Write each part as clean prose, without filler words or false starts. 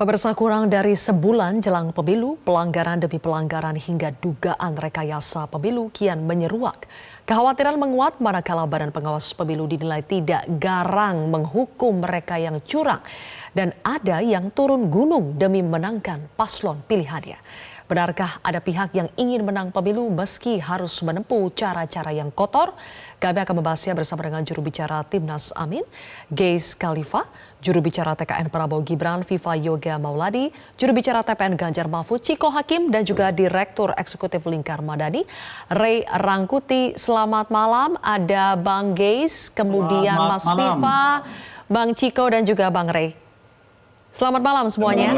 Pemirsa, kurang dari sebulan jelang pemilu, pelanggaran demi pelanggaran hingga dugaan rekayasa pemilu kian menyeruak. Kekhawatiran menguat manakala Badan Pengawas Pemilu dinilai tidak garang menghukum mereka yang curang dan ada yang turun gunung demi menangkan paslon pilihannya. Benarkah ada pihak yang ingin menang pemilu meski harus menempuh cara-cara yang kotor? Kami akan membahasnya bersama dengan juru bicara Timnas Amin, Geis Khalifa, juru bicara TKN Prabowo Gibran, Viva Yoga Mauladi, juru bicara TPN Ganjar Mahfud, Ciko Hakim, dan juga Direktur Eksekutif Lingkar Madani, Ray Rangkuti. Selamat malam, ada Bang Geis, kemudian Mas Viva, Bang Ciko, dan juga Bang Ray. Selamat malam semuanya.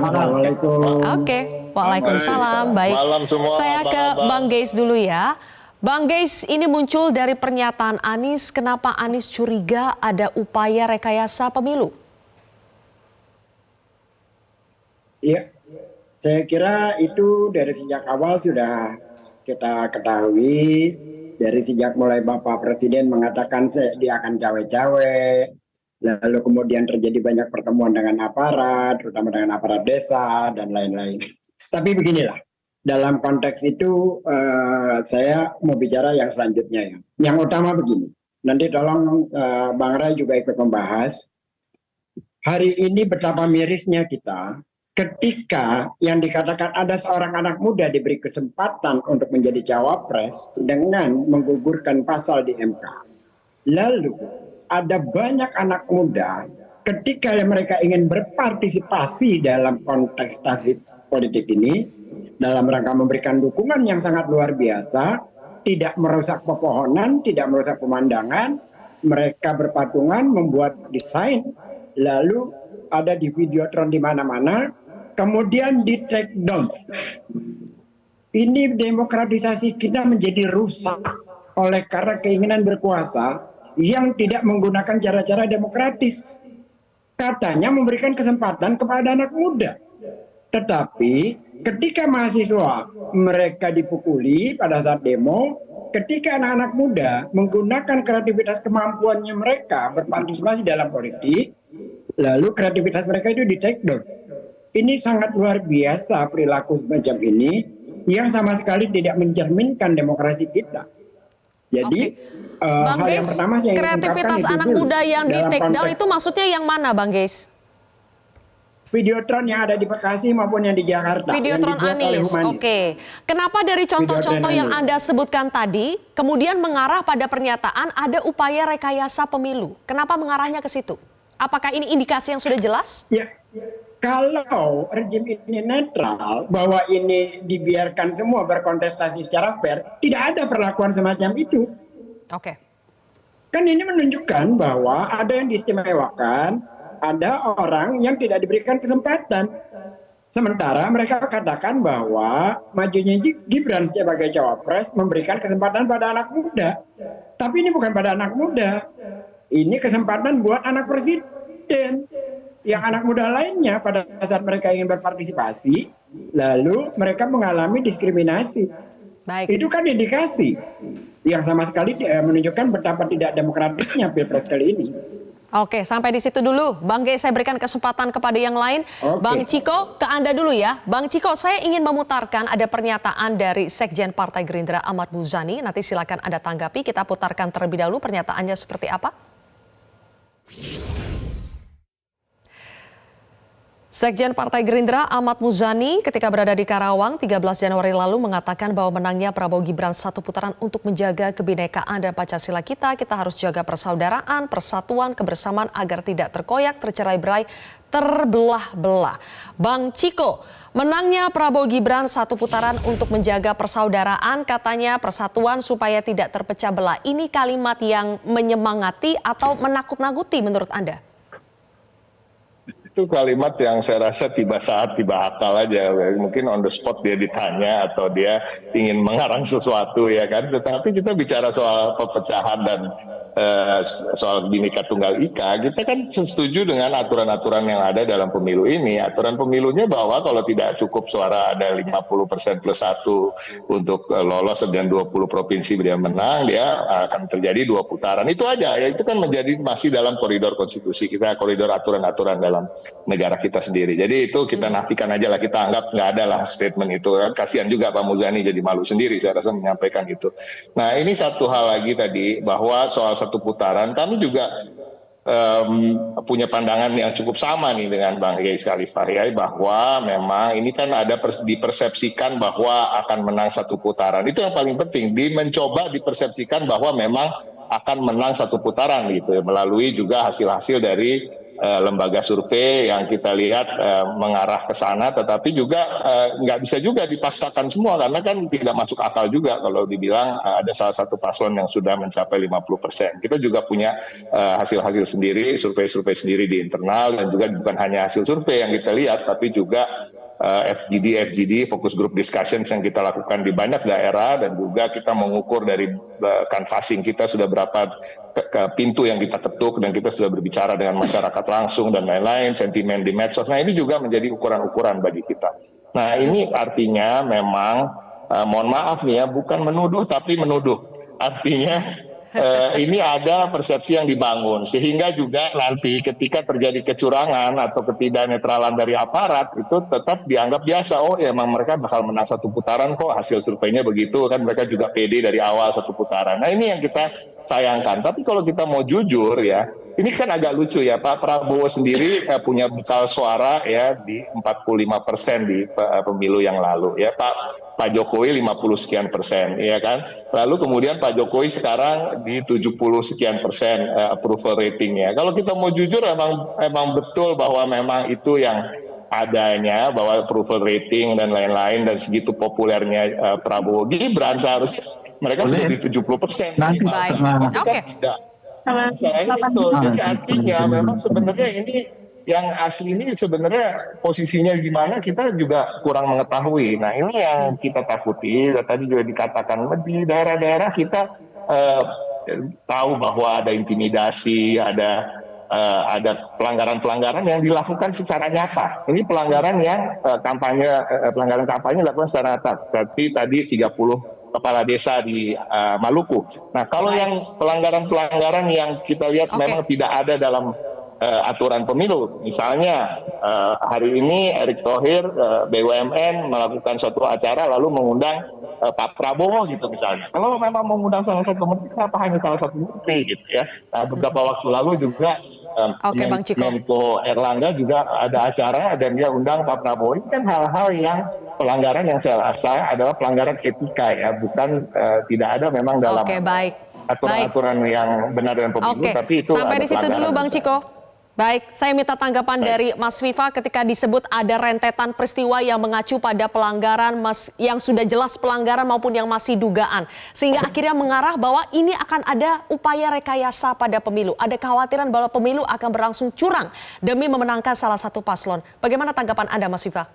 Assalamualaikum. Oke, waalaikumsalam. Baik, saya ke Bang Geis dulu ya. Bang Geis, ini muncul dari pernyataan Anies. Kenapa Anies curiga ada upaya rekayasa pemilu? Iya, saya kira itu dari sejak awal sudah kita ketahui. Dari sejak mulai Bapak Presiden mengatakan dia akan cawe-cawe. Lalu kemudian terjadi banyak pertemuan dengan aparat, terutama dengan aparat desa dan lain-lain. Tapi beginilah, dalam konteks itu saya mau bicara yang selanjutnya ya. Yang utama begini, nanti tolong Bang Ray juga ikut membahas. Hari ini betapa mirisnya kita ketika yang dikatakan ada seorang anak muda diberi kesempatan untuk menjadi cawapres dengan menggugurkan pasal di MK. Lalu ada banyak anak muda ketika mereka ingin berpartisipasi dalam kontestasi politik ini dalam rangka memberikan dukungan yang sangat luar biasa, tidak merusak pepohonan, tidak merusak pemandangan, mereka berpatungan membuat desain, lalu ada di videotron di mana-mana, kemudian di take down. Ini demokratisasi kita menjadi rusak oleh karena keinginan berkuasa yang tidak menggunakan cara-cara demokratis. Katanya memberikan kesempatan kepada anak muda. Tetapi ketika mahasiswa mereka dipukuli pada saat demo, ketika anak-anak muda menggunakan kreativitas kemampuannya mereka berpartisipasi dalam politik, lalu kreativitas mereka itu di take down. Ini sangat luar biasa perilaku semacam ini yang sama sekali tidak mencerminkan demokrasi kita. Jadi Bang hal Geis, yang pertama saya ingin kreativitas ungkapkan anak itu muda yang di take down konteks itu maksudnya yang mana, Bang Geis? Videotron yang ada di Bekasi maupun yang di Jakarta. Videotron Anies, oke. Kenapa dari contoh-contoh yang Anda sebutkan tadi, kemudian mengarah pada pernyataan ada upaya rekayasa pemilu? Kenapa mengarahnya ke situ? Apakah ini indikasi yang sudah jelas? Ya, kalau rejim ini netral, bahwa ini dibiarkan semua berkontestasi secara fair, tidak ada perlakuan semacam itu. Oke. Kan ini menunjukkan bahwa ada yang diistimewakan, ada orang yang tidak diberikan kesempatan. Sementara mereka katakan bahwa majunya Gibran sebagai cawapres memberikan kesempatan pada anak muda. Tapi ini bukan pada anak muda. Ini kesempatan buat anak presiden. Yang anak muda lainnya pada saat mereka ingin berpartisipasi, lalu mereka mengalami diskriminasi. Baik. Itu kan indikasi yang sama sekali menunjukkan betapa tidak demokratisnya Pilpres kali ini. Oke, sampai di situ dulu. Bang Geis, saya berikan kesempatan kepada yang lain. Oke. Bang Ciko, ke Anda dulu ya. Bang Ciko, saya ingin memutarkan ada pernyataan dari Sekjen Partai Gerindra Ahmad Muzani. Nanti silakan Anda tanggapi. Kita putarkan terlebih dahulu pernyataannya seperti apa. Sekjen Partai Gerindra Ahmad Muzani ketika berada di Karawang 13 Januari lalu mengatakan bahwa menangnya Prabowo Gibran satu putaran untuk menjaga kebinekaan dan Pancasila kita harus jaga persaudaraan, persatuan, kebersamaan agar tidak terkoyak, tercerai-berai, terbelah-belah. Bang Ciko, menangnya Prabowo Gibran satu putaran untuk menjaga persaudaraan, katanya persatuan supaya tidak terpecah belah. Ini kalimat yang menyemangati atau menakut-nakuti menurut Anda? Itu kalimat yang saya rasa tiba saat, tiba akal aja. Mungkin on the spot dia ditanya atau dia ingin mengarang sesuatu ya kan. Tetapi kita bicara soal perpecahan dan soal Bhinneka Tunggal Ika, kita kan setuju dengan aturan-aturan yang ada dalam pemilu ini. Aturan pemilunya bahwa kalau tidak cukup suara ada 50% plus 1 untuk lolos dan 20 provinsi dia menang, dia akan terjadi 2 putaran. Itu aja ya, itu kan menjadi masih dalam koridor konstitusi kita, koridor aturan-aturan dalam negara kita sendiri. Jadi itu kita nafikan aja lah, kita anggap nggak ada lah statement itu. Kasihan juga Pak Muzani jadi malu sendiri saya rasa menyampaikan itu. Nah ini satu hal lagi tadi bahwa soal satu putaran kami juga punya pandangan yang cukup sama nih dengan Bang Yais Khalifah ya, bahwa memang ini kan ada dipersepsikan bahwa akan menang satu putaran. Itu yang paling penting, mencoba dipersepsikan bahwa memang akan menang satu putaran gitu melalui juga hasil-hasil dari lembaga survei yang kita lihat mengarah ke sana, tetapi juga nggak bisa juga dipaksakan semua karena kan tidak masuk akal juga kalau dibilang ada salah satu paslon yang sudah mencapai 50%. Kita juga punya hasil-hasil sendiri, survei-survei sendiri di internal, dan juga bukan hanya hasil survei yang kita lihat, tapi juga FGD, focus group discussions yang kita lakukan di banyak daerah, dan juga kita mengukur dari canvassing kita sudah berapa pintu yang kita ketuk, dan kita sudah berbicara dengan masyarakat langsung dan lain-lain, sentimen di medsos. Nah ini juga menjadi ukuran-ukuran bagi kita. Nah ini artinya memang mohon maaf nih ya, bukan menuduh tapi menuduh. Artinya ini ada persepsi yang dibangun, sehingga juga nanti ketika terjadi kecurangan atau ketidaknetralan dari aparat itu tetap dianggap biasa. Oh ya emang mereka bakal menang satu putaran kok, hasil surveinya begitu kan, mereka juga pede dari awal satu putaran. Nah ini yang kita sayangkan. Tapi kalau kita mau jujur ya, ini kan agak lucu ya, Pak Prabowo sendiri punya bekal suara ya di 45% di pemilu yang lalu ya, Pak Jokowi 50 sekian persen ya kan. Lalu kemudian Pak Jokowi sekarang di 70 sekian persen approval ratingnya. Kalau kita mau jujur emang betul bahwa memang itu yang adanya, bahwa approval rating dan lain-lain, dan segitu populernya Prabowo Gibran seharusnya mereka sudah di 70%. Nanti setelah Oke. Tidak. Saya itu, jadi artinya memang sebenarnya ini yang asli ini sebenarnya posisinya di mana kita juga kurang mengetahui. Nah ini yang kita takuti. Tadi juga dikatakan di daerah-daerah kita tahu bahwa ada intimidasi, ada pelanggaran-pelanggaran yang dilakukan secara nyata. Ini pelanggaran yang pelanggaran kampanye dilakukan secara nyata. Seperti tadi 30 kepala desa di Maluku. Nah, kalau yang pelanggaran-pelanggaran yang kita lihat memang tidak ada dalam aturan pemilu, misalnya hari ini Erick Thohir BUMN melakukan suatu acara lalu mengundang Pak Prabowo gitu misalnya. Kalau memang mengundang salah satu menteri, kenapa hanya salah satu menteri gitu ya? Nah, beberapa waktu lalu juga Menko Erlangga juga ada acara dan dia undang Pak Prabowo. Ini kan hal-hal yang pelanggaran yang saya rasa adalah pelanggaran etika ya, bukan tidak ada memang dalam aturan-aturan yang benar dan pemilu, tapi itu sampai di situ dulu Bang Ciko. Baik, saya minta tanggapan dari Mas Viva ketika disebut ada rentetan peristiwa yang mengacu pada pelanggaran yang sudah jelas pelanggaran maupun yang masih dugaan. Sehingga akhirnya mengarah bahwa ini akan ada upaya rekayasa pada pemilu. Ada kekhawatiran bahwa pemilu akan berlangsung curang demi memenangkan salah satu paslon. Bagaimana tanggapan Anda Mas Viva?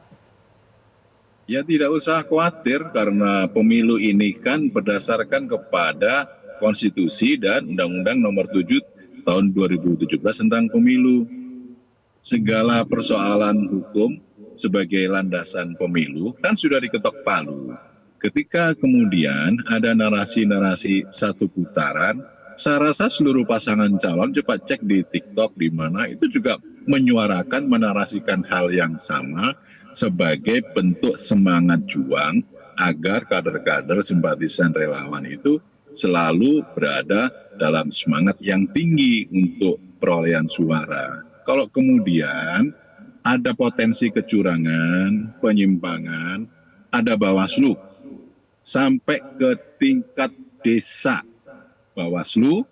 Ya tidak usah khawatir karena pemilu ini kan berdasarkan kepada konstitusi dan Undang-Undang Nomor 7 tahun 2017 tentang pemilu. Segala persoalan hukum sebagai landasan pemilu kan sudah diketok palu. Ketika kemudian ada narasi-narasi satu putaran, saya rasa seluruh pasangan calon cepat cek di TikTok di mana itu juga menyuarakan, menarasikan hal yang sama sebagai bentuk semangat juang agar kader-kader simpatisan relawan itu selalu berada dalam semangat yang tinggi untuk perolehan suara. Kalau kemudian ada potensi kecurangan, penyimpangan, ada Bawaslu sampai ke tingkat desa. Bawaslu,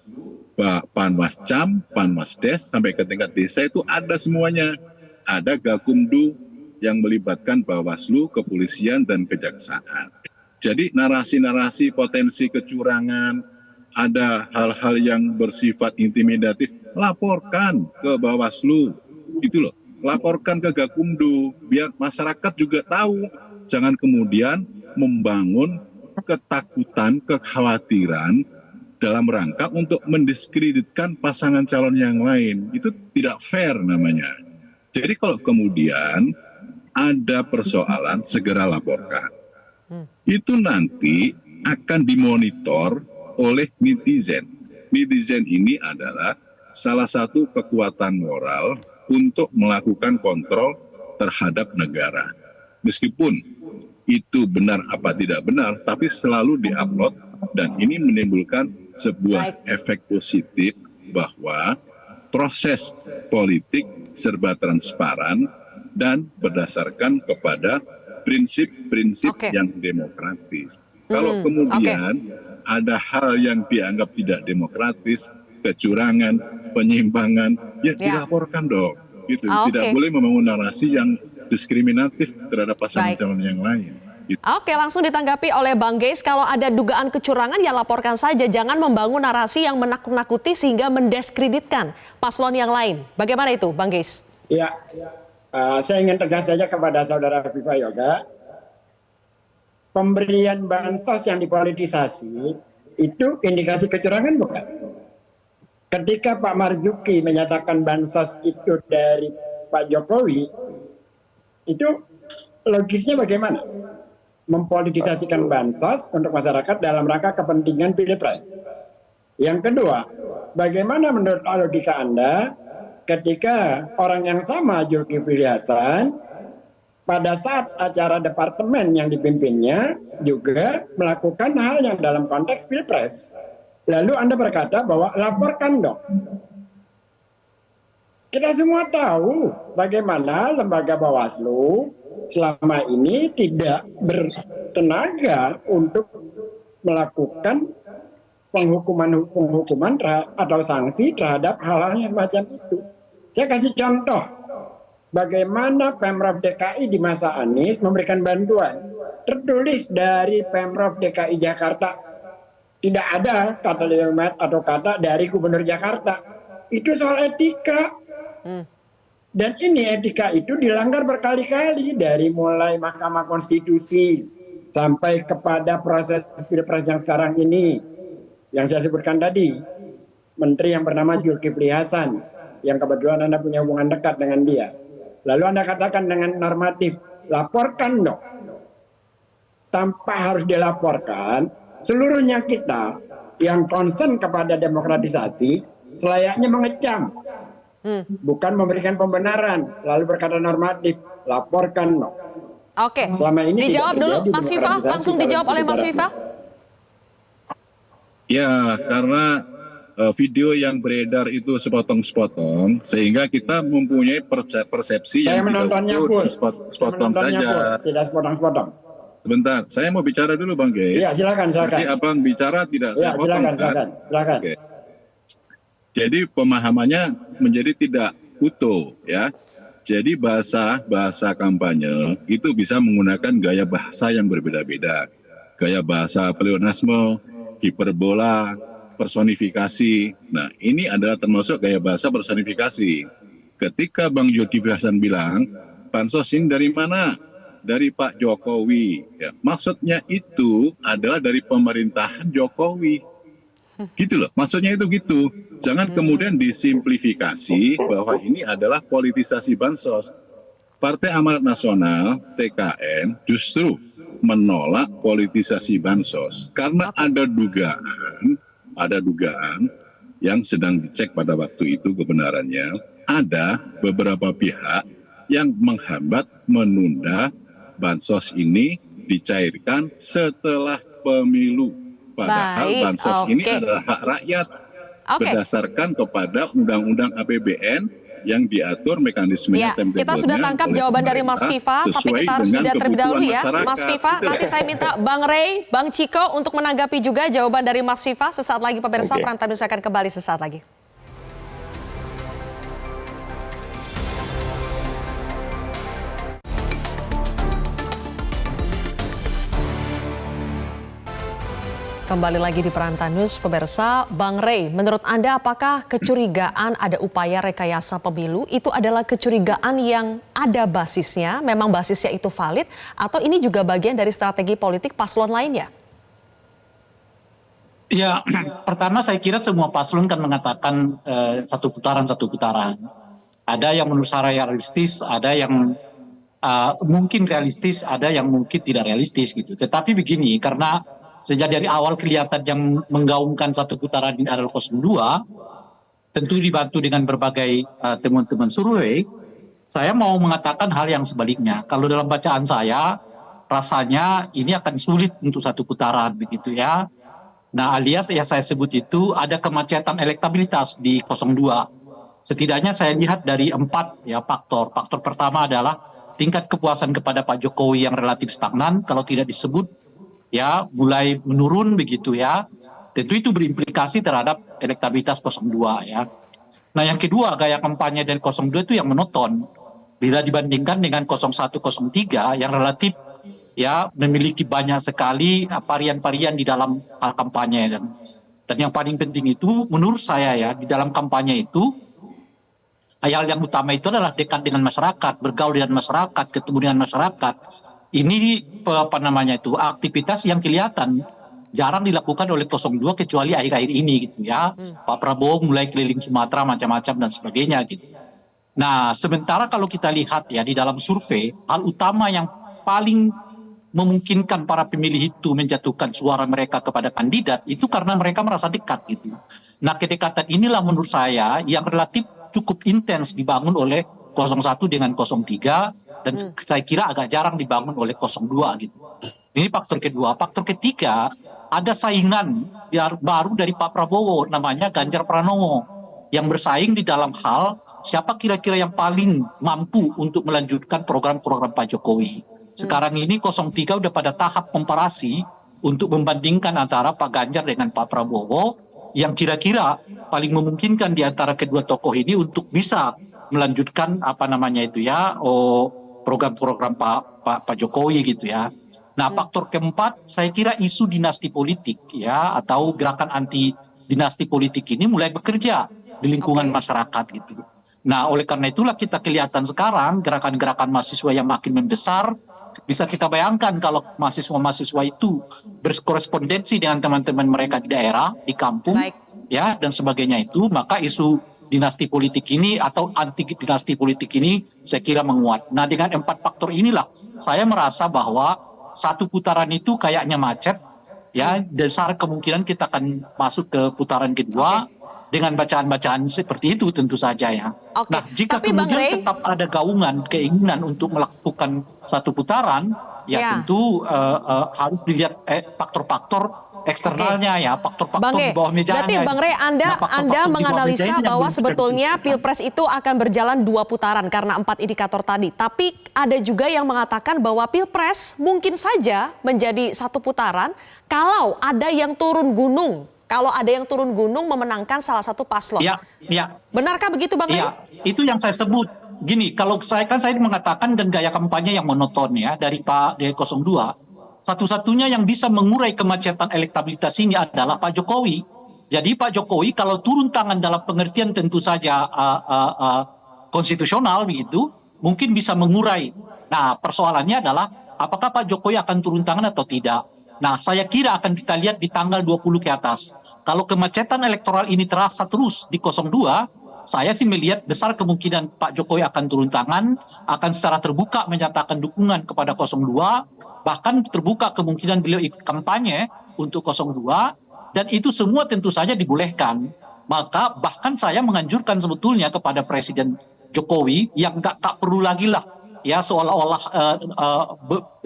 Panwascam, Panwasdes sampai ke tingkat desa itu ada semuanya. Ada Gakumdu yang melibatkan Bawaslu, kepolisian dan kejaksaan. Jadi narasi-narasi potensi kecurangan, ada hal-hal yang bersifat intimidatif, laporkan ke Bawaslu, itu loh, laporkan ke Gakumdu, biar masyarakat juga tahu. Jangan kemudian membangun ketakutan, kekhawatiran dalam rangka untuk mendiskreditkan pasangan calon yang lain. Itu tidak fair namanya. Jadi kalau kemudian ada persoalan, segera laporkan. Itu nanti akan dimonitor oleh netizen. Netizen ini adalah salah satu kekuatan moral untuk melakukan kontrol terhadap negara. Meskipun itu benar apa tidak benar, tapi selalu diupload dan ini menimbulkan sebuah efek positif bahwa proses politik serba transparan dan berdasarkan kepada prinsip-prinsip yang demokratis. Kalau kemudian ada hal yang dianggap tidak demokratis, kecurangan, penyimpangan, ya dilaporkan dong. Gitu. Tidak boleh membangun narasi yang diskriminatif terhadap pasangan calon yang lain. Gitu. Oke, langsung ditanggapi oleh Bang Geis, kalau ada dugaan kecurangan ya laporkan saja, jangan membangun narasi yang menakut-nakuti sehingga mendiskreditkan paslon yang lain. Bagaimana itu, Bang Geis? Ya, saya ingin tegas saja kepada saudara Viva Yoga. Pemberian bansos yang dipolitisasi itu indikasi kecurangan bukan? Ketika Pak Marzuki menyatakan bansos itu dari Pak Jokowi, itu logisnya bagaimana? Mempolitisasikan bansos untuk masyarakat dalam rangka kepentingan pilpres. Yang kedua, bagaimana menurut logika Anda ketika orang yang sama Zulkifli Hasan pada saat acara departemen yang dipimpinnya juga melakukan hal yang dalam konteks pilpres. Lalu Anda berkata bahwa laporkan dong. Kita semua tahu bagaimana lembaga Bawaslu selama ini tidak bertenaga untuk melakukan penghukuman atau sanksi terhadap hal-hal yang semacam itu. Saya kasih contoh. Bagaimana Pemprov DKI di masa Anies memberikan bantuan. Tertulis dari Pemprov DKI Jakarta. Tidak ada kata kalimat atau kata dari Gubernur Jakarta. Itu soal etika. Dan ini etika itu dilanggar berkali-kali. Dari mulai Mahkamah Konstitusi sampai kepada proses pilpres yang sekarang ini. Yang saya sebutkan tadi. Menteri yang bernama Zulkifli Hasan. Yang kebetulan Anda punya hubungan dekat dengan dia. Lalu Anda katakan dengan normatif, laporkan dong. Tanpa harus dilaporkan, seluruhnya kita yang concern kepada demokratisasi, selayaknya mengecam. Bukan memberikan pembenaran, lalu berkata normatif, laporkan dong. Oke, selama ini dijawab dulu Mas Viva, langsung dijawab oleh Mas Viva. Ya, karena video yang beredar itu sepotong-sepotong sehingga kita mempunyai persepsi yang menontonnya pun sepotong saja. Tidak sepotong-sepotong. Sebentar, saya mau bicara dulu Bang Geis. Iya, silakan. Jadi Abang bicara tidak saya potong. Silakan. Okay. Jadi pemahamannya menjadi tidak utuh ya. Jadi bahasa kampanye itu bisa menggunakan gaya bahasa yang berbeda-beda. Gaya bahasa pleonasme, hiperbola, personifikasi. Nah, ini adalah termasuk gaya bahasa personifikasi. Ketika Bang Zulkifli Hasan bilang, bansos ini dari mana? Dari Pak Jokowi. Ya, maksudnya itu adalah dari pemerintahan Jokowi. Gitu loh, maksudnya itu gitu. Jangan kemudian disimplifikasi bahwa ini adalah politisasi bansos. Partai Amanat Nasional, TKN, justru menolak politisasi bansos. Karena ada dugaan yang sedang dicek pada waktu itu kebenarannya, ada beberapa pihak yang menghambat menunda bansos ini dicairkan setelah pemilu. Padahal bansos ini adalah hak rakyat berdasarkan kepada Undang-Undang APBN yang diatur mekanismenya. Kita sudah tangkap jawaban dari Mas Viva, tapi kita harus jeda terlebih dahulu ya. Mas Viva, nanti saya minta Bang Rey, Bang Ciko untuk menanggapi juga jawaban dari Mas Viva. Sesaat lagi pemirsa, Prime Time News akan kembali sesaat lagi. Kembali lagi di Prime Time News, pemirsa. Bang Rey, menurut Anda apakah kecurigaan ada upaya rekayasa pemilu itu adalah kecurigaan yang ada basisnya, memang basisnya itu valid, atau ini juga bagian dari strategi politik paslon lainnya? Ya, pertama saya kira semua paslon kan mengatakan satu putaran. Ada yang menurut saya realistis, ada yang mungkin realistis, ada yang mungkin tidak realistis gitu. Tetapi begini, karena sejak dari awal kelihatan yang menggaungkan satu putaran ini adalah 02, tentu dibantu dengan berbagai temuan-temuan survei, saya mau mengatakan hal yang sebaliknya. Kalau dalam bacaan saya, rasanya ini akan sulit untuk satu putaran begitu ya. Nah, alias yang saya sebut itu ada kemacetan elektabilitas di 02. Setidaknya saya lihat dari 4 ya faktor. Faktor pertama adalah tingkat kepuasan kepada Pak Jokowi yang relatif stagnan, kalau tidak disebut ya mulai menurun begitu ya. Tentu itu berimplikasi terhadap elektabilitas 02 ya. Nah, yang kedua, gaya kampanye dari 02 itu yang monoton. Bila dibandingkan dengan 01, 03 yang relatif ya memiliki banyak sekali varian-varian di dalam kampanye. Dan yang paling penting itu menurut saya ya, di dalam kampanye itu hal yang utama itu adalah dekat dengan masyarakat, bergaul dengan masyarakat, ketemu dengan masyarakat. Ini apa namanya itu aktivitas yang kelihatan jarang dilakukan oleh 02 kecuali akhir-akhir ini gitu ya. Pak Prabowo mulai keliling Sumatera macam-macam dan sebagainya gitu. Nah, sementara kalau kita lihat ya di dalam survei, hal utama yang paling memungkinkan para pemilih itu menjatuhkan suara mereka kepada kandidat itu karena mereka merasa dekat gitu. Nah, kedekatan inilah menurut saya yang relatif cukup intens dibangun oleh 01 dengan 03 dan saya kira agak jarang dibangun oleh 02 gitu. Ini faktor kedua. Faktor ketiga, ada saingan baru dari Pak Prabowo, namanya Ganjar Pranowo, yang bersaing di dalam hal siapa kira-kira yang paling mampu untuk melanjutkan program-program Pak Jokowi. Sekarang ini 03 udah pada tahap komparasi untuk membandingkan antara Pak Ganjar dengan Pak Prabowo, yang kira-kira paling memungkinkan di antara kedua tokoh ini untuk bisa melanjutkan apa namanya itu ya, program-program Pak Jokowi gitu ya. Nah, faktor keempat, saya kira isu dinasti politik ya atau gerakan anti dinasti politik ini mulai bekerja di lingkungan masyarakat gitu. Nah, oleh karena itulah kita kelihatan sekarang gerakan-gerakan mahasiswa yang makin membesar. Bisa kita bayangkan kalau mahasiswa-mahasiswa itu berkorespondensi dengan teman-teman mereka di daerah, di kampung, ya dan sebagainya itu, maka isu dinasti politik ini atau anti dinasti politik ini saya kira menguat. Nah, dengan 4 faktor inilah saya merasa bahwa satu putaran itu kayaknya macet, ya, besar kemungkinan kita akan masuk ke putaran kedua dengan bacaan-bacaan seperti itu tentu saja ya. Nah, jika Tapi kemudian tetap ada gaungan keinginan untuk melakukan satu putaran, ya tentu harus dilihat faktor-faktor eksternalnya ya, faktor-faktor di bawah mejanya. Berarti Bang Rey, Anda menganalisa bahwa sebetulnya Pilpres itu akan berjalan 2 putaran karena 4 indikator tadi. Tapi ada juga yang mengatakan bahwa Pilpres mungkin saja menjadi 1 putaran kalau ada yang turun gunung. Kalau ada yang turun gunung memenangkan salah satu paslon. Ya. Benarkah begitu Bang Rey? Ya, itu yang saya sebut. Gini, kalau saya mengatakan dan gaya kampanye yang monoton ya dari Pak 02. Satu-satunya yang bisa mengurai kemacetan elektabilitas ini adalah Pak Jokowi. Jadi Pak Jokowi kalau turun tangan dalam pengertian tentu saja konstitusional begitu, mungkin bisa mengurai. Nah, persoalannya adalah apakah Pak Jokowi akan turun tangan atau tidak. Nah, saya kira akan kita lihat di tanggal 20 ke atas. Kalau kemacetan elektoral ini terasa terus di 02, saya sih melihat besar kemungkinan Pak Jokowi akan turun tangan, akan secara terbuka menyatakan dukungan kepada 02, bahkan terbuka kemungkinan beliau ikut kampanye untuk 02, dan itu semua tentu saja dibolehkan. Maka bahkan saya menganjurkan sebetulnya kepada Presiden Jokowi yang tak perlu lagi lah ya seolah-olah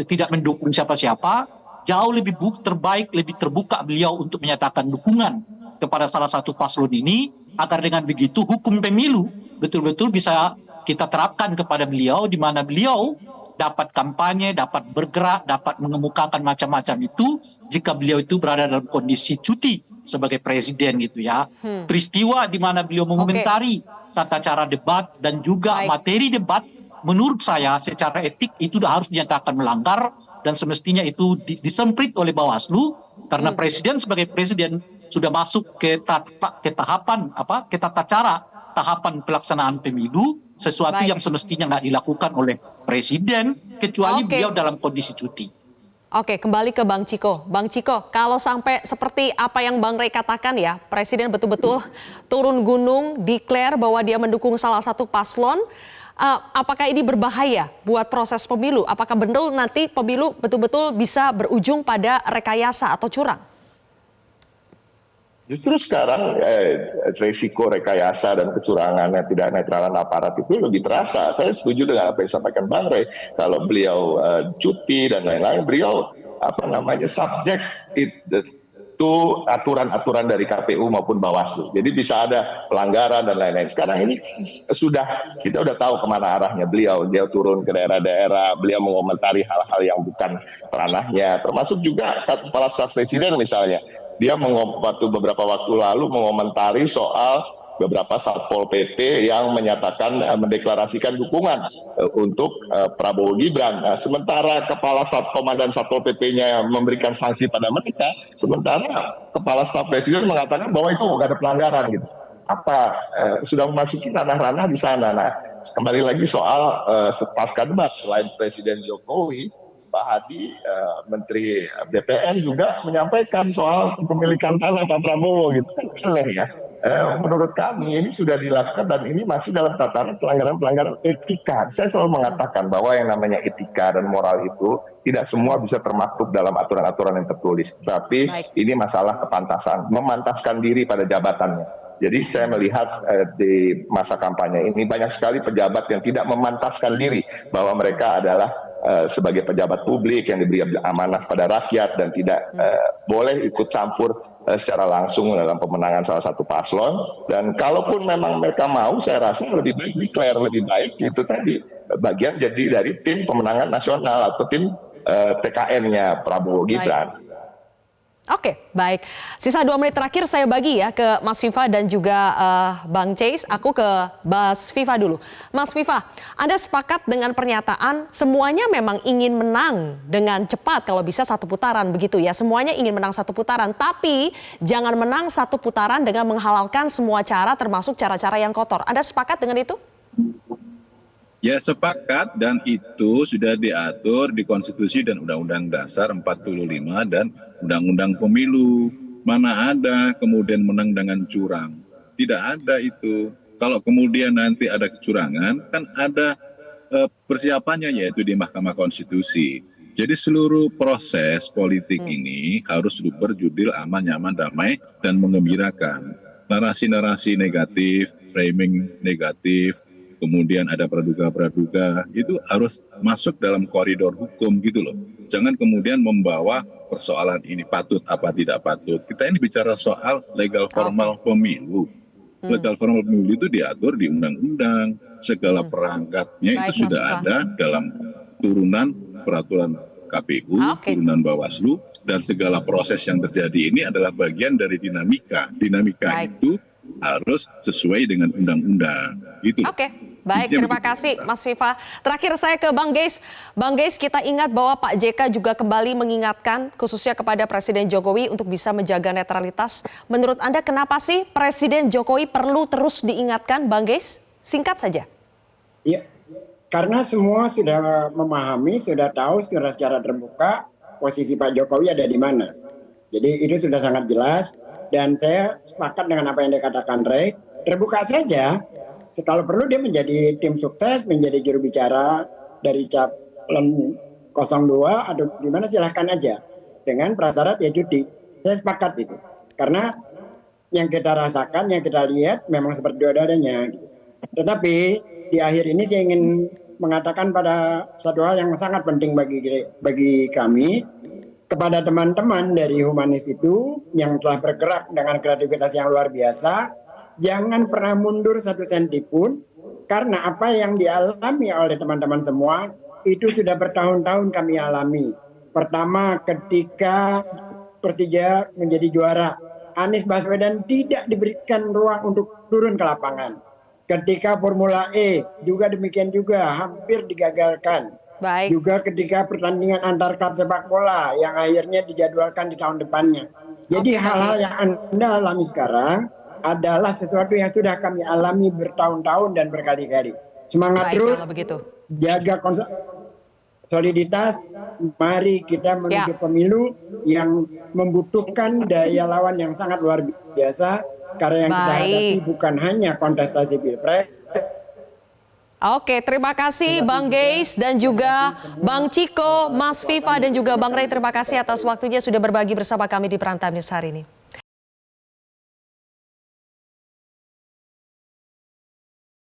tidak mendukung siapa-siapa, jauh lebih terbaik, lebih terbuka beliau untuk menyatakan dukungan kepada salah satu paslon ini, agar dengan begitu hukum pemilu betul-betul bisa kita terapkan kepada beliau, di mana beliau dapat kampanye, dapat bergerak, dapat mengemukakan macam-macam itu jika beliau itu berada dalam kondisi cuti sebagai presiden gitu ya. Peristiwa di mana beliau mengomentari tata cara debat dan juga materi debat, menurut saya secara etik itu harus dinyatakan melanggar dan semestinya itu disemprit oleh Bawaslu karena presiden sebagai presiden sudah masuk ke tahapan ke tata cara tahapan pelaksanaan pemilu, sesuatu yang semestinya nggak dilakukan oleh presiden kecuali beliau dalam kondisi cuti. Oke, kembali ke Bang Ciko. Bang Ciko, kalau sampai seperti apa yang Bang Rey katakan ya, presiden betul-betul turun gunung, declare bahwa dia mendukung salah satu paslon, apakah ini berbahaya buat proses pemilu? Apakah benar nanti pemilu betul-betul bisa berujung pada rekayasa atau curang? Justru sekarang resiko rekayasa dan kecurangan yang tidak netralan aparat itu lebih terasa. Saya setuju dengan apa yang disampaikan Bang Rey. Kalau beliau cuti dan lain-lain, beliau subjek itu aturan-aturan dari KPU maupun Bawaslu. Jadi bisa ada pelanggaran dan lain-lain. Sekarang ini kita udah tahu kemana arahnya beliau. Dia turun ke daerah-daerah, beliau mengomentari hal-hal yang bukan ranahnya. Termasuk juga Kepala Staf Presiden misalnya. Dia beberapa waktu lalu mengomentari soal beberapa Satpol PP yang menyatakan mendeklarasikan dukungan untuk Prabowo Gibran. Sementara Kepala Komandan Satpol PP-nya memberikan sanksi pada mereka, sementara Kepala Staf Presiden mengatakan bahwa itu nggak ada pelanggaran gitu. Sudah memasuki ranah-ranah di sana. Nah, kembali lagi soal pasca debat, selain Presiden Jokowi, Pak Hadi, Menteri BPN juga menyampaikan soal kepemilikan tanah Pak Prabowo gitu kan aneh ya. Menurut kami ini sudah dilakukan dan ini masih dalam tataran pelanggaran etika. Saya selalu mengatakan bahwa yang namanya etika dan moral itu tidak semua bisa termaktub dalam aturan-aturan yang tertulis. Tapi ini masalah kepantasan, memantaskan diri pada jabatannya. Jadi saya melihat di masa kampanye ini banyak sekali pejabat yang tidak memantaskan diri bahwa mereka adalah sebagai pejabat publik yang diberi amanah pada rakyat dan tidak boleh ikut campur secara langsung dalam pemenangan salah satu paslon. Dan kalaupun memang mereka mau, saya rasa lebih baik declare, lebih baik itu tadi bagian jadi dari tim pemenangan nasional atau tim TKN-nya Prabowo Gibran. Oke, baik. Sisa 2 menit terakhir saya bagi ya ke Mas Viva dan juga Bang Chase. Aku ke Mas Viva dulu. Mas Viva, Anda sepakat dengan pernyataan semuanya memang ingin menang dengan cepat kalau bisa 1 putaran begitu ya. Semuanya ingin menang 1 putaran, tapi jangan menang 1 putaran dengan menghalalkan semua cara termasuk cara-cara yang kotor. Anda sepakat dengan itu? Ya sepakat, dan itu sudah diatur di Konstitusi dan Undang-Undang Dasar 45 dan Undang-Undang Pemilu. Mana ada kemudian menang dengan curang? Tidak ada itu. Kalau kemudian nanti ada kecurangan, kan ada persiapannya yaitu di Mahkamah Konstitusi. Jadi seluruh proses politik ini harus berjudul aman, nyaman, damai, dan menggembirakan. Narasi-narasi negatif, framing negatif, kemudian ada praduga-praduga, itu harus masuk dalam koridor hukum gitu loh. Jangan kemudian membawa persoalan ini patut apa tidak patut. Kita ini bicara soal legal formal pemilu. Legal formal pemilu itu diatur di undang-undang, segala perangkatnya itu sudah ada dalam turunan peraturan KPU, turunan Bawaslu, dan segala proses yang terjadi ini adalah bagian dari dinamika. Dinamika itu harus sesuai dengan undang-undang. Gitu. Baik, terima kasih Mas Viva. Terakhir saya ke Bang Geis. Bang Geis, kita ingat bahwa Pak JK juga kembali mengingatkan khususnya kepada Presiden Jokowi untuk bisa menjaga netralitas. Menurut Anda kenapa sih Presiden Jokowi perlu terus diingatkan, Bang Geis? Singkat saja. Ya, karena semua sudah memahami, sudah tahu, sudah secara terbuka posisi Pak Jokowi ada di mana. Jadi itu sudah sangat jelas dan saya sepakat dengan apa yang dikatakan Rey. Terbuka saja. Kalau perlu dia menjadi tim sukses, menjadi juru bicara dari calon 02 atau gimana silahkan aja. Dengan prasyarat ya cuti. Saya sepakat itu. Karena yang kita rasakan, yang kita lihat memang seperti adanya. Tetapi di akhir ini saya ingin mengatakan pada satu hal yang sangat penting bagi kami. Kepada teman-teman dari humanis itu yang telah bergerak dengan kreativitas yang luar biasa, jangan pernah mundur 1 senti pun, karena apa yang dialami oleh teman-teman semua itu sudah bertahun-tahun kami alami. Pertama, ketika Persija menjadi juara, Anies Baswedan tidak diberikan ruang untuk turun ke lapangan. Ketika Formula E juga demikian juga, hampir digagalkan. Baik. Juga ketika pertandingan antar klub sepak bola yang akhirnya dijadwalkan di tahun depannya. Jadi hal-hal yang Anda alami sekarang adalah sesuatu yang sudah kami alami bertahun-tahun dan berkali-kali. Semangat terus, jaga soliditas, mari kita menuju pemilu yang membutuhkan daya lawan yang sangat luar biasa, karena yang kita hadapi bukan hanya kontestasi pilpres. Oke, terima kasih Bang Geis dan juga Bang Ciko, Mas Viva dan juga Bang Rey. Terima kasih atas waktunya sudah berbagi bersama kami di Prime Time News hari ini.